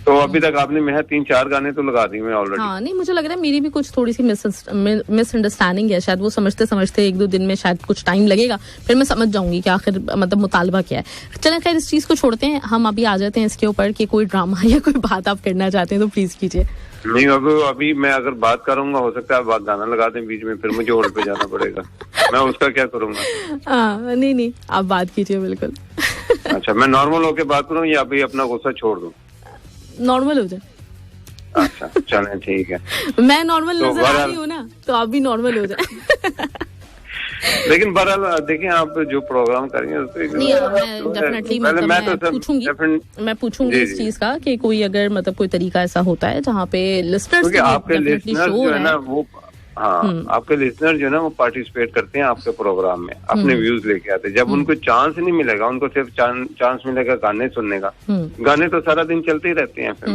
तो अभी तक आपने मैं 3-4 गाने तो लगा दी मैं ऑलरेडी। हाँ नहीं, मुझे लग रहा है मेरी भी कुछ थोड़ी सी मिसअंडरस्टैंडिंग है शायद। वो समझते समझते 1-2 दिन में शायद कुछ टाइम लगेगा, फिर मैं समझ जाऊंगी कि आखिर मतलब मुतालबा क्या है। चलें खैर, इस चीज को छोड़ते हैं, हम अभी आ जाते हैं इसके ऊपर कि कोई ड्रामा या कोई बात आप करना चाहते हैं तो प्लीज कीजिए। नहीं, अभी मैं अगर बात करूंगा हो सकता है आप गाना लगा दें बीच में, फिर मुझे होल्ड पे जाना पड़ेगा। मैं उसका क्या करूंगा? नहीं आप बात कीजिए बिल्कुल। अच्छा, मैं नॉर्मल होके बात करूं या अभी अपना गुस्सा छोड़ दूं? नॉर्मल हो जाए। अच्छा चलें ठीक है। मैं नॉर्मल नजर आ रही हूँ ना, तो आप भी नॉर्मल हो जाए। लेकिन बहरहाल देखिए, आप जो प्रोग्राम करेंगे मैं पूछूंगी इस चीज का कि कोई अगर मतलब कोई तरीका ऐसा होता है जहाँ पे लिस्टनर्स आपके लिस्टनर जो है ना वो, हाँ आपके लिस्टनर जो है ना वो पार्टिसिपेट करते हैं आपके प्रोग्राम में, अपने व्यूज लेके आते हैं। जब उनको चांस नहीं मिलेगा, उनको सिर्फ चांस मिलेगा गाने सुनने का, गाने तो सारा दिन चलते ही रहते हैं फिर,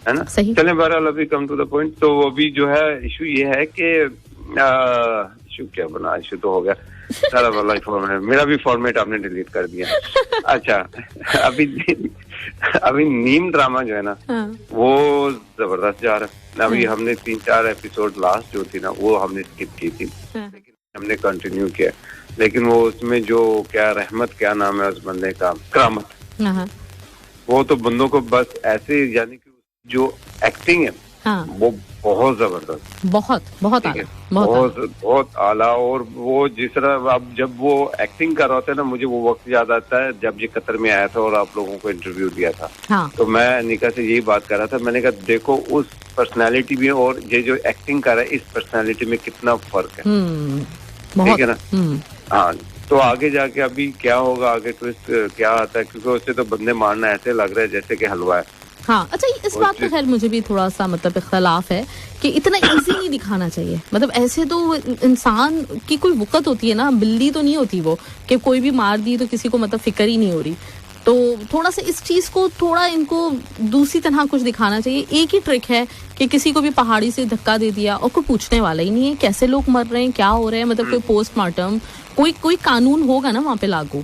है ना। चलें बहरहाल अभी कम टू द पॉइंट। तो अभी जो है इशू ये है कि इशू क्या बना, इशू तो हो गया सारा वाला फॉर्मेट, मेरा भी फॉर्मेट आपने डिलीट कर दिया। अच्छा, अभी नीम ड्रामा जो है ना वो जबरदस्त जा रहा है। अभी हमने 3-4 एपिसोड लास्ट जो थी ना वो हमने स्किप की थी, लेकिन हमने कंटिन्यू किया। लेकिन वो उसमें जो क्या रहमत, क्या नाम है उस बंदे का, करामत, वो तो बंदों को बस ऐसे, यानी कि जो एक्टिंग है वो बहुत जबरदस्त, बहुत आला। और वो जिस तरह अब जब वो एक्टिंग कर रहा होता है ना, मुझे वो वक्त याद आता है जब ये कतर में आया था और आप लोगों को इंटरव्यू दिया था। तो मैं निका से यही बात कर रहा था, मैंने कहा देखो उस पर्सनालिटी में और ये जो एक्टिंग कर रहा है इस पर्सनालिटी में कितना फर्क है, ठीक है ना। हाँ, तो आगे जाके अभी क्या होगा, आगे ट्विस्ट क्या आता है, क्योंकि उससे तो बंदे मारना ऐसे लग रहा है जैसे कि हलवा है। हाँ, अच्छा इस बात पे खैर मुझे भी थोड़ा सा मतलब इख्तलाफ है कि इतना इजी नहीं दिखाना चाहिए. मतलब ऐसे तो इंसान की कोई वक़्त होती है ना, बिल्ली तो नहीं होती वो कि कोई भी मार दी तो किसी को मतलब फिक्र ही नहीं हो रही. तो थोड़ा सा इस चीज़ को थोड़ा इनको दूसरी तरह कुछ दिखाना चाहिए. एक ही ट्रिक है कि किसी को भी पहाड़ी से धक्का दे दिया और कोई पूछने वाला ही नहीं है कैसे लोग मर रहे हैं, क्या हो रहे हैं, मतलब कोई पोस्टमार्टम, कोई कानून होगा ना वहाँ पे लागू.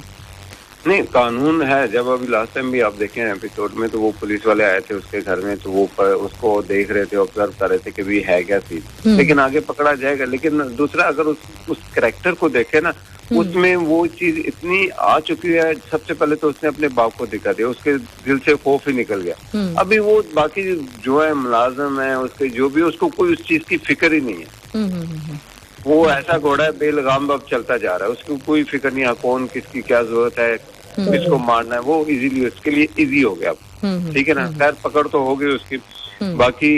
नहीं, कानून है. जब अभी लास्ट टाइम भी आप देखें एपिसोड में, तो वो पुलिस वाले आए थे उसके घर में, तो वो उसको देख रहे थे, ऑब्जर्व कर रहे थे कि भी है क्या चीज, लेकिन आगे पकड़ा जाएगा. लेकिन दूसरा अगर उस कैरेक्टर को देखे ना, उसमें वो चीज इतनी आ चुकी है. सबसे पहले तो उसने अपने बाप को दिखा दिया, उसके दिल से खौफ ही निकल गया. अभी वो बाकी जो है मुलाजिम है उसके, जो भी, उसको कोई उस चीज की फिक्र ही नहीं है. वो ऐसा घोड़ा है बेलगाम अब चलता जा रहा है, उसको कोई फिक्र नहीं है कौन किसकी क्या जरूरत है, किसको मारना है. वो इजीली उसके लिए इजी हो गया. ठीक है ना. खैर पकड़ तो हो गई उसकी. बाकी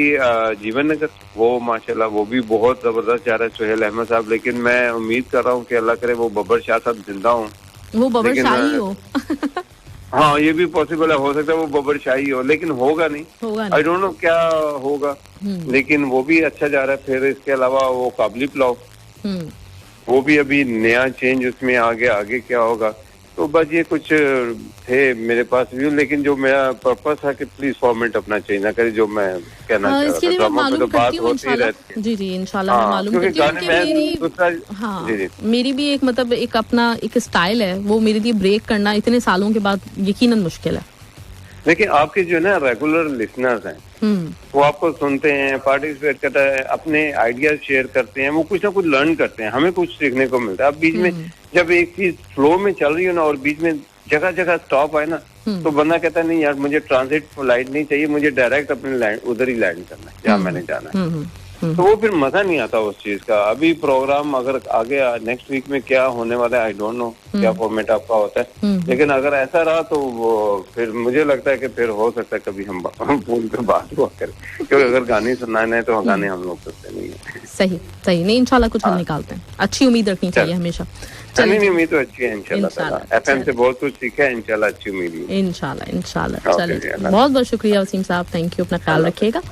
जीवन नगर वो माशाल्लाह वो भी बहुत जबरदस्त जा रहा है सुहेल अहमद साहब. लेकिन मैं उम्मीद कर रहा हूँ कि अल्लाह करे वो बब्बर शाह साहब जिंदा हो, वो बब्बर शाही हो. हाँ, ये भी पॉसिबल है, हो सकता है वो बब्बर शाही हो, लेकिन होगा नहीं. आई डोंट नो क्या होगा, लेकिन वो भी अच्छा जा रहा है. फिर इसके अलावा वो काबली पुलाव, वो भी अभी नया चेंज उसमें आगे क्या होगा. तो बस ये कुछ थे मेरे पास व्यू, लेकिन जो मेरा पर्पस है कि प्लीज फॉर्मेट अपना चेंज ना करे, जो मैं कहना चाह रहा था. ड्रामा पे तो बात होती रहती है. जी इंशाल्लाह मैं मालूम करती हूँ. मेरी भी एक मतलब एक अपना एक स्टाइल है, वो मेरे लिए ब्रेक करना इतने सालों के बाद यकीनन मुश्किल है. देखिए आपके जो है ना रेगुलर लिसनर्स हैं, वो आपको सुनते हैं, पार्टिसिपेट करते हैं, अपने आइडियाज शेयर करते हैं, वो कुछ ना कुछ लर्न करते हैं, हमें कुछ सीखने को मिलता है. अब बीच में जब एक चीज फ्लो में चल रही हो ना और बीच में जगह जगह स्टॉप आए ना, तो बंदा कहता है नहीं यार मुझे ट्रांजिट फ्लाइट नहीं चाहिए, मुझे डायरेक्ट अपने लैंड उधर ही लैंड करना है जहाँ मैंने जाना है. तो वो फिर मजा नहीं आता उस चीज का. अभी प्रोग्राम अगर आगे नेक्स्ट वीक में क्या होने वाला है आई डोंट नो क्या फॉर्मेट आपका होता है, लेकिन अगर ऐसा रहा तो वो फिर मुझे लगता है कि फिर हो सकता है कभी हम फोन पे बात हुआ करें, क्योंकि अगर गाने सुनाने हैं तो गाने हम लोग सुनते नहीं है. सही नहीं, इंशाल्लाह कुछ हम निकालते हैं. अच्छी उम्मीद रखनी चाहिए हमेशा. नहीं, उम्मीद तो अच्छी है इंशाल्लाह. एफएम से बहुत कुछ सीखा है इंशाल्लाह, अच्छी उम्मीद है इंशाल्लाह. चलिए बहुत बहुत शुक्रिया वसीम साहब, थैंक यू. अपना ख्याल रखिएगा.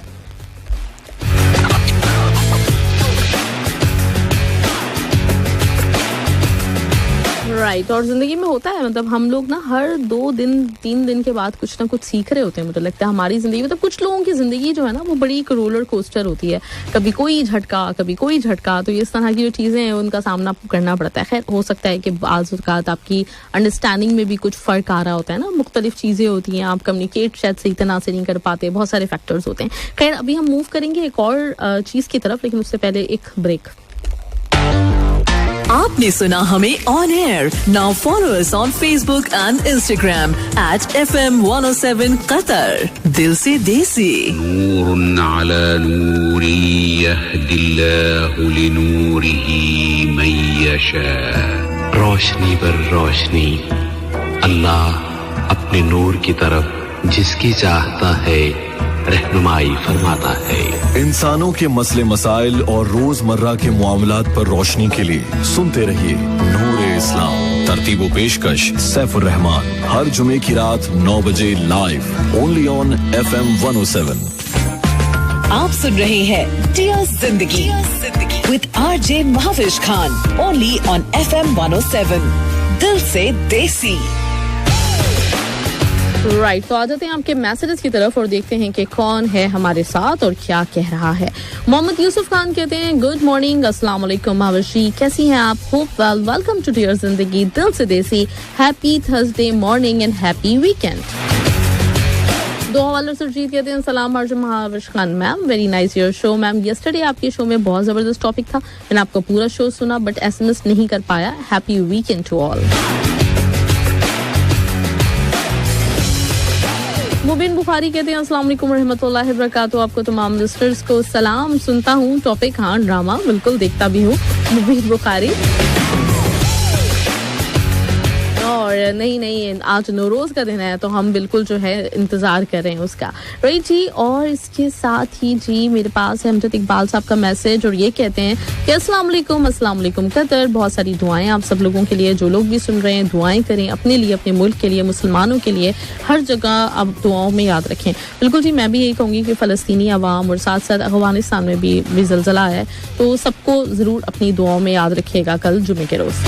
राइट. और जिंदगी में होता है मतलब हम लोग ना हर 2-3 दिन के बाद कुछ ना कुछ सीख रहे होते हैं. मुझे लगता है हमारी जिंदगी मतलब कुछ लोगों की जिंदगी जो है ना वो बड़ी एक रोलर कोस्टर होती है. कभी कोई झटका कभी कोई झटका, तो इस तरह की जो चीज़ें हैं उनका सामना करना पड़ता है. खैर हो सकता है कि बाज़ औक़ात आपकी अंडरस्टैंडिंग में भी कुछ फ़र्क आ रहा होता है ना, मुख्तलिफ चीज़ें होती हैं, आप कम्युनिकेट शायद सही तरह से नहीं कर पाते, बहुत सारे फैक्टर्स होते हैं. खैर अभी हम मूव करेंगे एक और चीज़ की तरफ, लेकिन उससे पहले एक ब्रेक. आपने सुना हमें on air. Now follow us on Facebook and Instagram @FM 107 Qatar. दिल से देसी. नूरुन अला नूरी यहदिल्लाहु लिनूरिही मन यशा. रोशनी पर रोशनी, अल्लाह अपने नूर की तरफ जिसकी चाहता है रहनुमाई फरमाता है. इंसानों के मसले मसाइल और रोजमर्रा के मामलात पर रोशनी के लिए सुनते रहिए नूर इस्लाम. तरतीब पेशकश सैफुर रहमान, हर जुमे की रात 9 बजे लाइव ओनली ऑन FM 107. आप सुन रहे हैं dear Zindagi with RJ Mahvish Khan only on FM 107. दिल से देसी. राइट. तो आ जाते हैं आपके मैसेजेस की तरफ और देखते हैं कि कौन है हमारे साथ और क्या कह रहा है. मोहम्मद यूसुफ खान कहते हैं गुड मॉर्निंग, अस्सलाम वालेकुम महावशी, कैसी हैं आप? Hope well. Welcome to dear Zindagi, दिल से देसी. Happy Thursday morning and happy weekend. दो हवाले सुरजीत कहते हैं सलाम Arjun Mahvish Khan ma'am, very nice your show ma'am. Yesterday आपके शो में बहुत जबरदस्त टॉपिक था, मैंने आपका पूरा शो सुना बट SMS नहीं कर पाया. Happy weekend to all. Mubeen Bukhari कहते हैं अस्सलाम वालेकुम रहमतुल्लाहि व बरकातहू. आपको तमाम लिस्टर्स को सलाम. सुनता हूँ टॉपिक, हाँ ड्रामा बिल्कुल देखता भी हूँ. मुबीन बुखारी. और नहीं आज नौरोज का दिन है तो हम बिल्कुल जो है इंतजार कर रहे हैं उसका, राइट जी। और इसके साथ ही जी मेरे पास है अमजद इकबाल साहब का मैसेज और ये कहते हैं कि अस्सलाम वालेकुम कतर, बहुत सारी दुआएं आप सब लोगों के लिए, जो लोग भी सुन रहे हैं दुआएं करें अपने लिए, अपने मुल्क के लिए, मुसलमानों के लिए, हर जगह आप दुआओं में याद रखें। बिल्कुल जी, मैं भी यही कहूँगी कि फ़लस्तीनी अवाम और साथ साथ अफगानिस्तान में भी ज़लज़ला है, तो सबको ज़रूर अपनी दुआओं में याद रखिएगा कल जुमे के रोज़।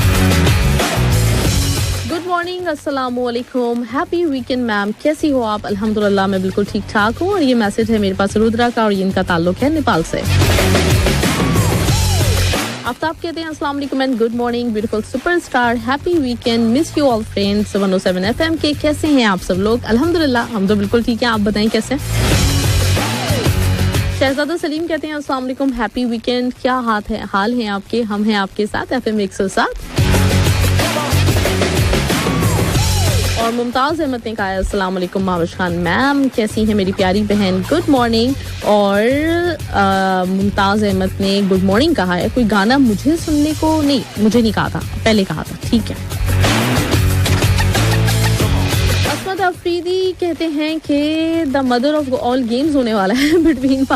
गुड मॉर्निंग, अस्सलाम वालेकुम, हैप्पी वीकेंड मैम, कैसी हो आप? अल्हम्दुलिल्लाह मैं बिल्कुल ठीक ठाक हूँ। और ये मैसेज है मेरे पास रुद्रा का और इनका ताल्लुक है नेपाल से। आफ्ताब कहते हैं अस्सलाम वालेकुम and good morning beautiful superstar, happy weekend, miss you all friends 107 FM के। कैसे हैं आप सब लोग? अल्हम्दुलिल्लाह हम तो बिल्कुल ठीक हैं, आप बताएं कैसे? शहजादा सलीम कहते हैं अस्सलाम वालेकुम, हैप्पी वीकेंड, क्या हाल है आपके? हम हैं आपके साथ FM 107। और मुमताज़ अहमद ने कहा अस्सलाम वालेकुम महाविश खान मैम, कैसी है मेरी प्यारी बहन? Good morning. और मुमताज़ अहमद ने गुड मॉर्निंग कहा है। कोई गाना मुझे सुनने को नहीं, मुझे नहीं कहा था, पहले कहा था, ठीक है। अफरीदी कहते हैं कि the mother of all games होने वाला है बिटवीन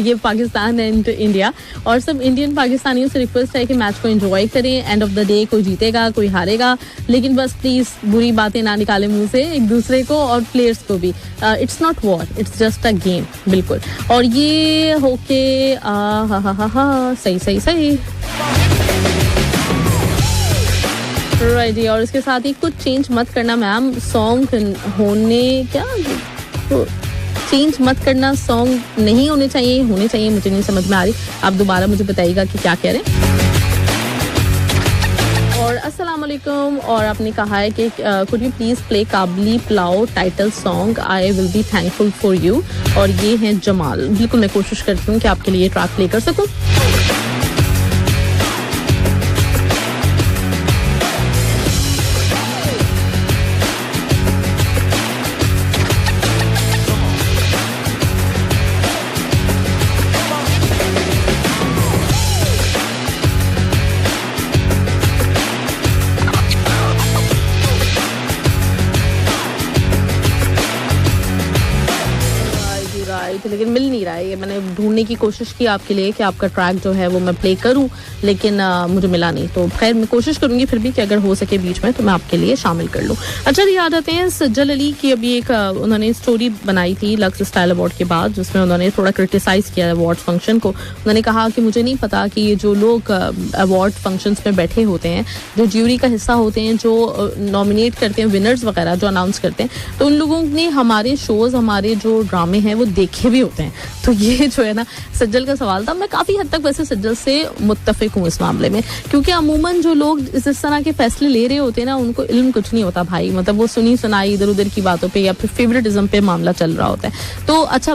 ये पाकिस्तान एंड इंडिया, और सब इंडियन पाकिस्तानियों से रिक्वेस्ट है कि मैच को एंजॉय करें। एंड ऑफ द डे कोई जीतेगा कोई हारेगा, लेकिन बस प्लीज बुरी बातें ना निकालें मुंह से एक दूसरे को और प्लेयर्स को भी। It's not war, it's just a game, बिल्कुल। और ये होके सही राइट। और इसके साथ ही कुछ चेंज मत करना मैम, सॉन्ग होने क्या चेंज मत करना, सॉन्ग नहीं होने चाहिए, मुझे नहीं समझ में आ रही, आप दोबारा मुझे बताइएगा कि क्या कह रहे हैं। और अस्सलाम वालेकुम, और आपने कहा है कि could you please play Kabuli Pulao title song, I will be thankful for you. और ये है जमाल, बिल्कुल मैं कोशिश करती हूँ कि आपके लिए ट्रैक प्ले कर सकूँ। लेकिन मिल नहीं रहा है, ये मैंने ढूंढने की कोशिश की आपके लिए कि आपका ट्रैक जो है वो मैं प्ले करूं, लेकिन मुझे मिला नहीं। तो खैर मैं कोशिश करूंगी फिर भी कि अगर हो सके बीच में तो मैं आपके लिए शामिल कर लूं। अच्छा जी, आ जाते हैं सज्जल अली की। अभी एक उन्होंने स्टोरी बनाई थी लक्स स्टाइल अवार्ड के बाद, जिसमें उन्होंने थोड़ा क्रिटिसाइज किया अवार्ड फंक्शन को। उन्होंने कहा कि मुझे नहीं पता कि ये जो लोग अवार्ड फंक्शंस में बैठे होते हैं, जो ज्यूरी का हिस्सा होते हैं, जो नॉमिनेट करते हैं विनर्स वगैरह, जो अनाउंस करते हैं, तो उन लोगों ने हमारे शोज, हमारे जो ड्रामे हैं वो देखे भी होते हैं। तो ये जो है ना सज्जल का सवाल था। मैं काफी हद तक वैसे सज्जल से मुत्तफिक हूँ इस मामले में, क्योंकि अमूमन जो लोग इस तरह के फैसले ले रहे होते हैं ना, उनको इल्म कुछ नहीं होता भाई, मतलब वो सुनी सुनाई इधर उधर की बातों पे या फिर फेवरेटिज्म पे मामला चल रहा होता है। तो अच्छा,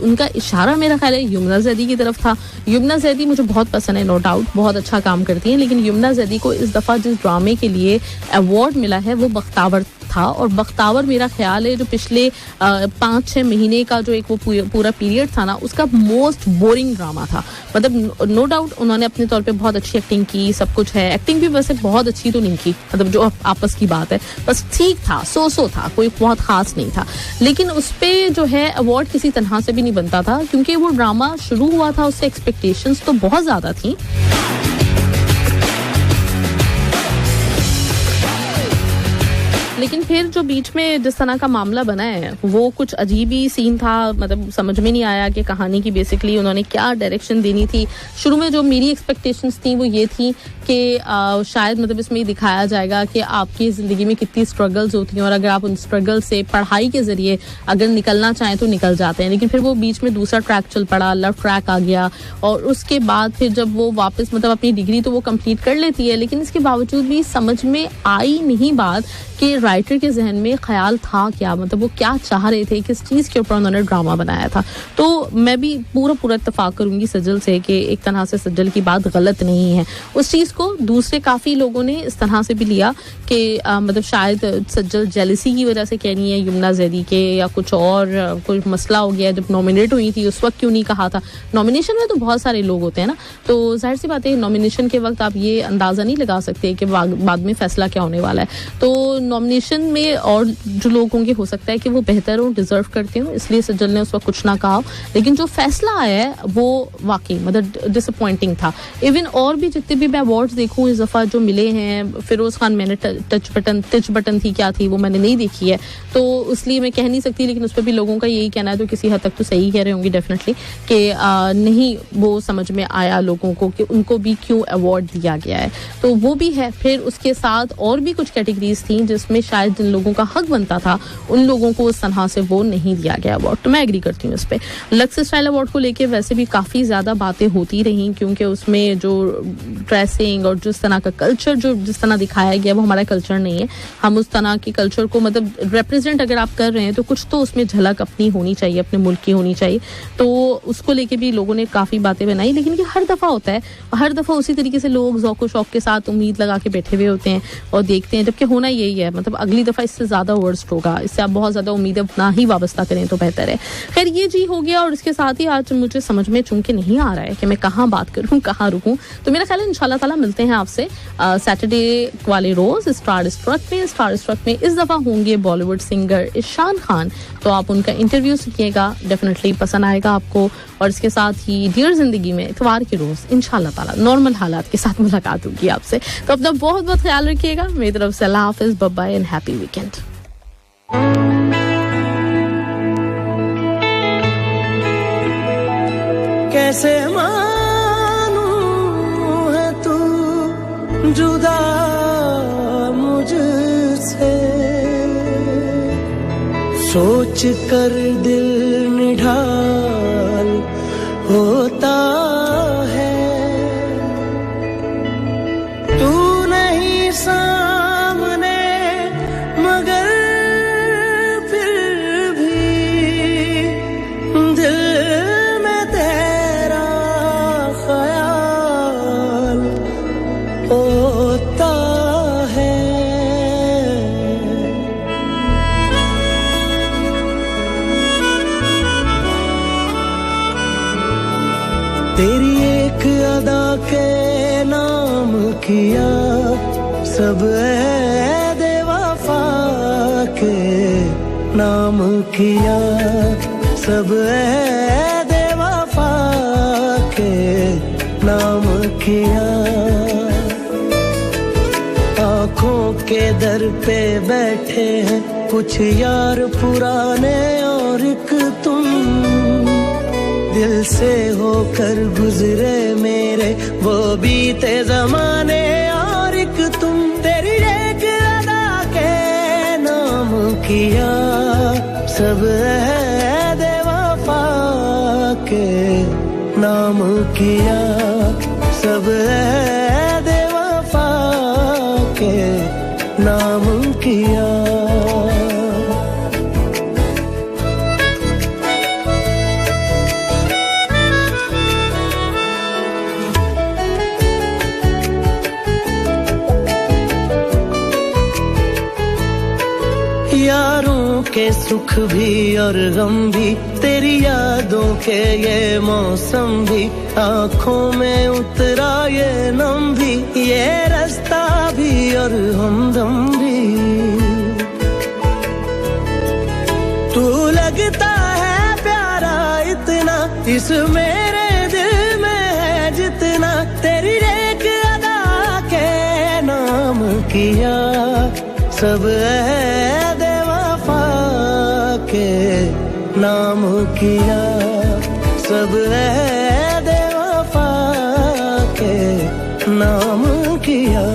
उनका इशारा मेरा ख्याल है यमुना जैदी की तरफ था। यमुना जैदी मुझे बहुत पसंद है, नो डाउट, बहुत अच्छा काम करती है, लेकिन यमुना जैदी को इस दफा जिस ड्रामे के लिए अवार्ड मिला है वो बख्तावर था। और बख्तावर मेरा ख्याल है जो पिछले 5-6 महीने का जो एक वो पूरा पीरियड था ना, उसका मोस्ट बोरिंग ड्रामा था। मतलब नो डाउट उन्होंने अपने तौर पे बहुत अच्छी एक्टिंग की, सब कुछ है, एक्टिंग भी वैसे बहुत अच्छी तो नहीं की, मतलब जो आपस की बात है, बस ठीक था, सो था, कोई बहुत खास नहीं था। लेकिन उस पे जो है अवार्ड किसी तरह से भी नहीं बनता था, क्योंकि वो ड्रामा शुरू हुआ था, उससे एक्सपेक्टेशंस तो बहुत ज्यादा थी। लेकिन फिर जो बीच में जिस तरह का मामला बना है वो कुछ अजीब ही सीन था, मतलब समझ में नहीं आया कि कहानी की बेसिकली उन्होंने क्या डायरेक्शन देनी थी। शुरू में जो मेरी एक्सपेक्टेशंस थी वो ये थी कि शायद मतलब इसमें ये दिखाया जाएगा कि आपकी ज़िंदगी में कितनी स्ट्रगल्स होती हैं और अगर आप उन स्ट्रगल से पढ़ाई के ज़रिए अगर निकलना चाहें तो निकल जाते हैं। लेकिन फिर वो बीच में दूसरा ट्रैक चल पड़ा, लव ट्रैक आ गया, और उसके बाद फिर जब वो वापस मतलब अपनी डिग्री तो वो कंप्लीट कर लेती है, लेकिन इसके बावजूद भी समझ में आई नहीं बात कि राइटर के जहन में ख्याल था क्या, मतलब वो क्या चाह रहे थे, किस चीज़ के ऊपर उन्होंने ड्रामा बनाया था। तो मैं भी पूरा इत्तेफाक करूंगी सज्जल से कि एक तरह से सज्जल की बात गलत नहीं है, उस चीज़ इसको दूसरे काफ़ी लोगों ने इस तरह से भी लिया कि मतलब शायद सज्जल जेलसी की वजह से कहनी है यमुना जैदी के, या कुछ और कोई मसला हो गया, जब नॉमिनेट हुई थी उस वक्त क्यों नहीं कहा था. नॉमिनेशन में तो बहुत सारे लोग होते हैं ना, तो जाहिर सी बात है नॉमिनेशन के वक्त आप ये अंदाज़ा नहीं लगा सकते कि बाद में फैसला क्या होने वाला है. तो नॉमिनेशन में और जो लोग होंगे हो सकता है कि वो बेहतर हो, डिजर्व करते हो, इसलिए सज्जल ने उस वक्त कुछ ना कहा. लेकिन जो फैसला आया है वो वाकई मतलब डिसअपॉइंटिंग था. इवन और भी जितने भी मैं अवार्ड्स देखूं इस दफ़ा जो मिले हैं, फिरोज खान मैंने टच बटन थी क्या थी वो मैंने नहीं देखी है, तो इसलिए मैं कह नहीं सकती, लेकिन उस पर भी लोगों का यही कहना है, तो किसी हद तक तो सही कह रहे होंगे डेफिनेटली कि नहीं वो समझ में आया लोगों को कि उनको भी क्यों अवार्ड दिया गया है. तो वो भी है. फिर उसके साथ और भी कुछ कैटेगरीज थी जिसमें शायद जिन लोगों का हक बनता था उन लोगों को उस तरह से वो नहीं दिया गया अवार्ड. तो मैं एग्री करती हूँ इस पर. लक्स स्टाइल अवार्ड को लेके वैसे भी काफ़ी ज़्यादा बातें होती रहीं, क्योंकि उसमें जो ड्रेसिंग और जिस तरह का कल्चर जो जिस तरह दिखाया गया वो हमारा कल्चर नहीं है. हम उस तरह के कल्चर को मतलब रिप्रेजेंट अगर आप कर रहे हैं तो कुछ तो उसमें झलक अपनी होनी चाहिए, अपने मुल्क की होनी चाहिए. तो उसको लेके भी लोगों ने काफ़ी बातें बनाई. लेकिन ये हर दफ़ा होता है, हर दफ़ा उसी तरीके से लोग ज़ौक़ शौक़ के साथ उम्मीद लगा के बैठे हुए होते हैं और देखते हैं, जबकि होना यही है. मतलब अगली दफ़ा इससे ज़्यादा वर्स्ट होगा, इससे आप बहुत ज़्यादा उम्मीदें ना ही वाबस्ता करें तो बेहतर है. खैर ये जी हो गया. और इसके साथ ही आज मुझे समझ में चूंकि नहीं आ रहा है कि मैं कहाँ बात करूँ, कहाँ रुकूँ, तो मेरा ख्याल है इंशाल्लाह ताला मिलते हैं आपसे सैटरडे वाले रोज़ स्टार स्ट्रक में इस दफ़ा होंगे बॉलीवुड सिंगर ईशान खान. तो आप उनका इंटरव्यू सुनिएगा, डेफिनेटली पसंद आएगा आपको. और इसके साथ ही डियर जिंदगी में इतवार के रोज़ इंशाल्लाह ताला नॉर्मल हालात के साथ मुलाकात होगी आपसे. तो अपना बहुत बहुत ख्याल रखिएगा. मेरी तरफ से अल्लाह हाफिज़, bye bye and happy weekend. कैसे मानूं है तू जुदा मुझसे, सोच कर दिल निढाल होता है. तू नहीं सामने मगर फिर भी दिल में तेरा ख्याल होता है. तेरी एक अदा के नाम किया सब ऐ वफा के नाम किया, सब ऐ वफा के नाम किया. आँखों के दर पे बैठे हैं कुछ यार पुराने और एक तुम, दिल से होकर गुजरे मेरे वो बीते जमाने और एक तुम. तेरी एक अदा के नाम किया सब ऐ वफा के नाम किया, सब ऐ वफा के नाम किया. यारों के सुख भी और गम भी, तेरी यादों के ये मौसम भी, आँखों में उतरा ये नम भी, ये रास्ता भी और हमदम भी. तू लगता है प्यारा इतना इस मेरे दिल में है जितना, तेरी एक अदा के नाम किया सब ऐ वफा के नाम किया, सब ऐ वफा के नाम किया.